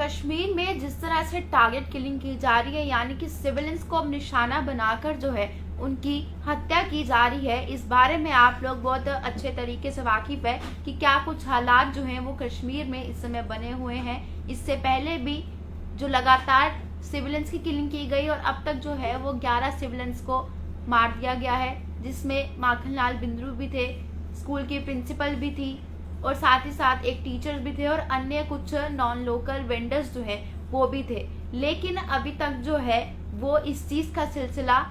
कश्मीर में जिस तरह से टारगेट किलिंग की जा रही है, यानी कि सिविलियंस को अब निशाना बनाकर जो है उनकी हत्या की जा रही है, इस बारे में आप लोग बहुत अच्छे तरीके से वाकिफ है कि क्या कुछ हालात जो हैं वो कश्मीर में इस समय बने हुए हैं। इससे पहले भी जो लगातार सिविलियंस की किलिंग की गई और अब तक जो है वो 11 सिविलियंस को मार दिया गया है, जिसमें माखन लाल बिंद्रू भी थे, स्कूल की प्रिंसिपल भी थी और साथ ही साथ एक टीचर भी थे और अन्य कुछ नॉन लोकल वेंडर्स जो हैं वो भी थे। लेकिन अभी तक जो है वो इस चीज का सिलसिला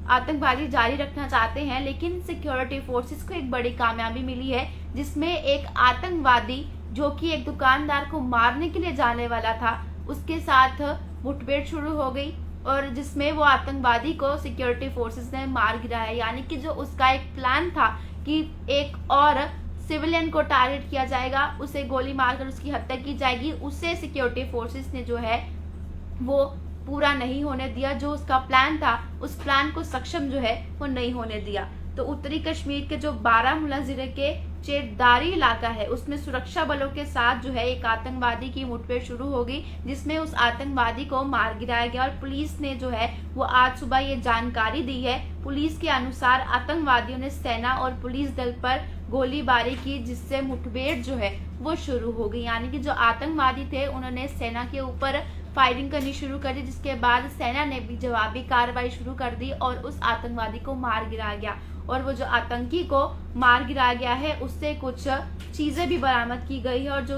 आतंकवादी जारी रखना चाहते हैं, लेकिन सिक्योरिटी फोर्सेस को एक बड़ी कामयाबी मिली है, जिसमें एक आतंकवादी जो कि एक दुकानदार को मारने के लिए जाने वाला था, उसके साथ मुठभेड़ शुरू हो गई और जिसमें वो आतंकवादी को सिक्योरिटी फोर्सेस ने मार गिराया। यानी कि जो उसका एक प्लान था कि एक और सिविलियन को टारगेट किया जाएगा, उसे गोली मारकर उसकी हत्या की जाएगी, उससे सिक्योरिटी फोर्सेस ने जो है वो पूरा नहीं होने दिया। जो उसका प्लान था उस प्लान को सक्षम जो है वो नहीं होने दिया। तो उत्तरी कश्मीर के जो बारामूला जिले के चेरदारी इलाका है, उसमें सुरक्षा बलों के साथ जो है एक आतंकवादी की मुठभेड़ शुरू हो गई, जिसमें उस आतंकवादी को मार गिराया गया। और पुलिस ने जो है वो आज सुबह ये जानकारी दी है। पुलिस के अनुसार आतंकवादियों ने सेना और पुलिस दल पर गोलीबारी की, जिससे मुठभेड़ जो है वो शुरू हो गई। यानी कि जो आतंकवादी थे उन्होंने सेना के ऊपर फायरिंग करनी शुरू कर दी, जिसके बाद सेना ने भी जवाबी कार्रवाई शुरू कर दी और उस आतंकवादी को मार गिराया गया। और वो जो आतंकी को मार गिराया गया है उससे कुछ चीजें भी बरामद की गई है और जो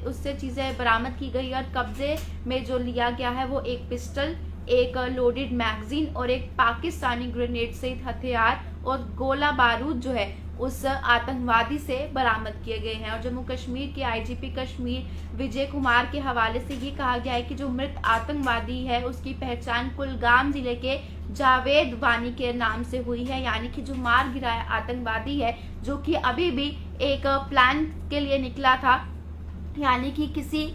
उससे चीजें बरामद की गई और कब्जे में जो लिया गया है वो एक पिस्टल, एक लोडेड मैगजीन और एक पाकिस्तानी ग्रेनेड सहित हथियार और गोला बारूद जो है उस आतंकवादी से बरामद किए गए हैं। और जम्मू कश्मीर के आईजीपी कश्मीर विजय कुमार के हवाले से ये कहा गया है कि जो मृत आतंकवादी है उसकी पहचान कुलगाम जिले के जावेद वानी के नाम से हुई है। यानी कि जो मार गिराया आतंकवादी है, जो कि अभी भी एक प्लान के लिए निकला था, यानी कि किसी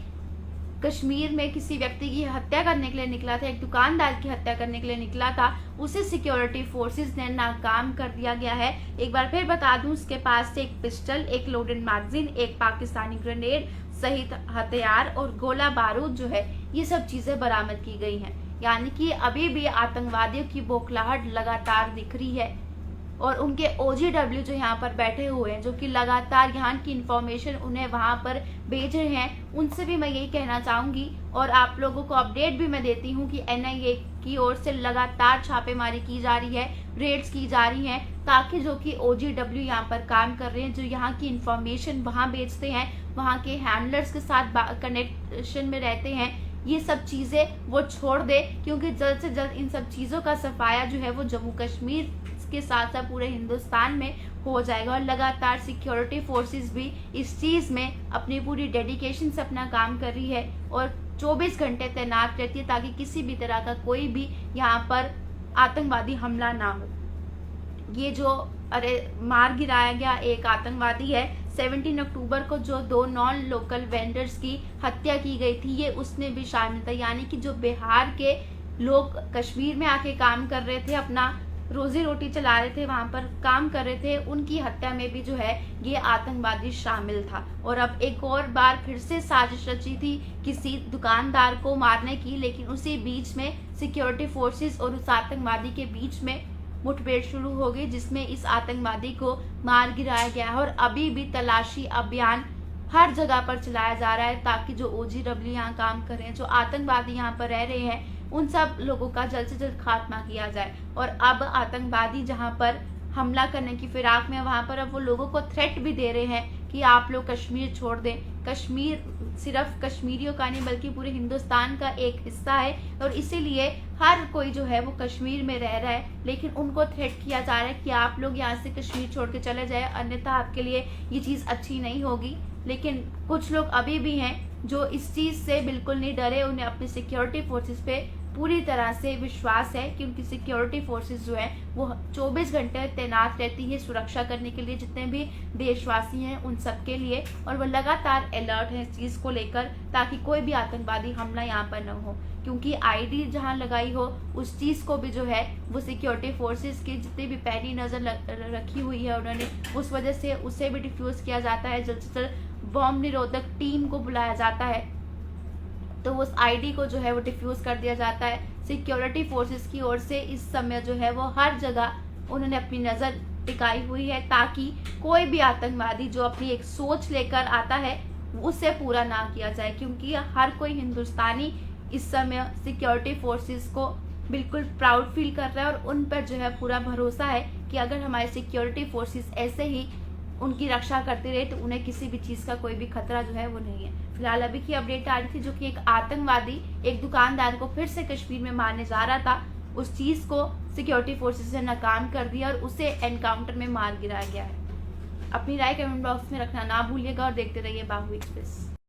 कश्मीर में किसी व्यक्ति की हत्या करने के लिए निकला था, एक दुकानदार की हत्या करने के लिए निकला था, उसे सिक्योरिटी फोर्सेस ने नाकाम कर दिया गया है। एक बार फिर बता दूं, उसके पास से एक पिस्टल, एक लोडेड मैगजीन, एक पाकिस्तानी ग्रेनेड सहित हथियार और गोला बारूद जो है ये सब चीजें बरामद की गई हैं। यानी कि अभी भी आतंकवादियों की बौखलाहट लगातार दिख रही है और उनके OGW जो यहाँ पर बैठे हुए हैं, जो कि लगातार यहाँ की इंफॉर्मेशन उन्हें वहाँ पर भेज रहे हैं, उनसे भी मैं यही कहना चाहूंगी और आप लोगों को अपडेट भी मैं देती हूँ कि NIA की ओर से लगातार छापेमारी की जा रही है, रेड्स की जा रही हैं, ताकि जो कि OGW यहाँ पर काम कर रहे हैं, जो यहाँ की इंफॉर्मेशन वहाँ भेजते हैं, वहाँ के हैंडलर्स के साथ कनेक्शन में रहते हैं, ये सब चीजें वो छोड़ दे, क्योंकि जल्द से जल्द इन सब चीजों का सफाया जो है वो जम्मू कश्मीर के साथ साथ पूरे हिंदुस्तान में हो जाएगा। और लगातार सिक्योरिटी फोर्सेस भी इस चीज में अपनी पूरी डेडिकेशन से अपना काम कर रही है और 24 घंटे तैनात रहती है, ताकि किसी भी तरह का कोई भी यहाँ पर आतंकवादी हमला ना हो। ये जो मार गिराया गया एक आतंकवादी है, 17 अक्टूबर को जो 2 नॉन लोकल वेंडर्स की हत्या की गई थी, ये उसने भी शामिल था। यानी कि जो बिहार के लोग कश्मीर में आके काम कर रहे थे, अपना रोजी रोटी चला रहे थे, वहां पर काम कर रहे थे, उनकी हत्या में भी जो है ये आतंकवादी शामिल था। और अब एक और बार फिर से साजिश रची थी किसी दुकानदार को मारने की, लेकिन उसी बीच में सिक्योरिटी फोर्सेस और उस आतंकवादी के बीच में मुठभेड़ शुरू हो गई, जिसमें इस आतंकवादी को मार गिराया गया है। और अभी भी तलाशी अभियान हर जगह पर चलाया जा रहा है, ताकि जो OGW यहाँ काम कर रहे हैं, जो आतंकवादी यहाँ पर रह रहे हैं, उन सब लोगों का जल्द से जल्द खात्मा किया जाए। और अब आतंकवादी जहाँ पर हमला करने की फिराक में, वहां पर अब वो लोगों को थ्रेट भी दे रहे हैं कि आप लोग कश्मीर छोड़ दें। कश्मीर सिर्फ कश्मीरियों का नहीं बल्कि पूरे हिंदुस्तान का एक हिस्सा है और इसीलिए हर कोई जो है वो कश्मीर में रह रहा है, लेकिन उनको थ्रेट किया जा रहा है कि आप लोग यहाँ से कश्मीर छोड़ के चले जाए, अन्यथा आपके लिए ये चीज़ अच्छी नहीं होगी। लेकिन कुछ लोग अभी भी हैं जो इस चीज़ से बिल्कुल नहीं डरे, उन्हें अपनी सिक्योरिटी फोर्सेस पे पूरी तरह से विश्वास है कि उनकी सिक्योरिटी फोर्सेस जो है वो 24 घंटे तैनात रहती है सुरक्षा करने के लिए, जितने भी देशवासी हैं उन सब के लिए। और वो लगातार अलर्ट है इस चीज़ को लेकर, ताकि कोई भी आतंकवादी हमला यहाँ पर न हो, क्योंकि ID जहाँ लगाई हो उस चीज़ को भी जो है वो सिक्योरिटी फोर्सेस की जितनी भी पैनी नज़र रखी हुई है उन्होंने, उस वजह से उसे भी डिफ्यूज़ किया जाता है। जल्द से जल्द बॉम्ब निरोधक टीम को बुलाया जाता है तो उस आईडी को जो है वो डिफ्यूज़ कर दिया जाता है। सिक्योरिटी फोर्सेस की ओर से इस समय जो है वो हर जगह उन्होंने अपनी नज़र टिकाई हुई है, ताकि कोई भी आतंकवादी जो अपनी एक सोच लेकर आता है उसे पूरा ना किया जाए, क्योंकि हर कोई हिंदुस्तानी इस समय सिक्योरिटी फोर्सेस को बिल्कुल प्राउड फील कर रहा है और उन पर जो है पूरा भरोसा है कि अगर हमारे सिक्योरिटी फोर्सेस ऐसे ही उनकी रक्षा करते रहे तो उन्हें किसी भी चीज़ का कोई भी खतरा जो है वो नहीं है। फिलहाल अभी की अपडेट आ रही थी, जो कि एक आतंकवादी एक दुकानदार को फिर से कश्मीर में मारने जा रहा था, उस चीज़ को सिक्योरिटी फोर्सेस ने नाकाम कर दिया और उसे एनकाउंटर में मार गिराया गया है। अपनी राय कमेंट बॉक्स में रखना ना भूलिएगा और देखते रहिए बाहु एक्सप्रेस।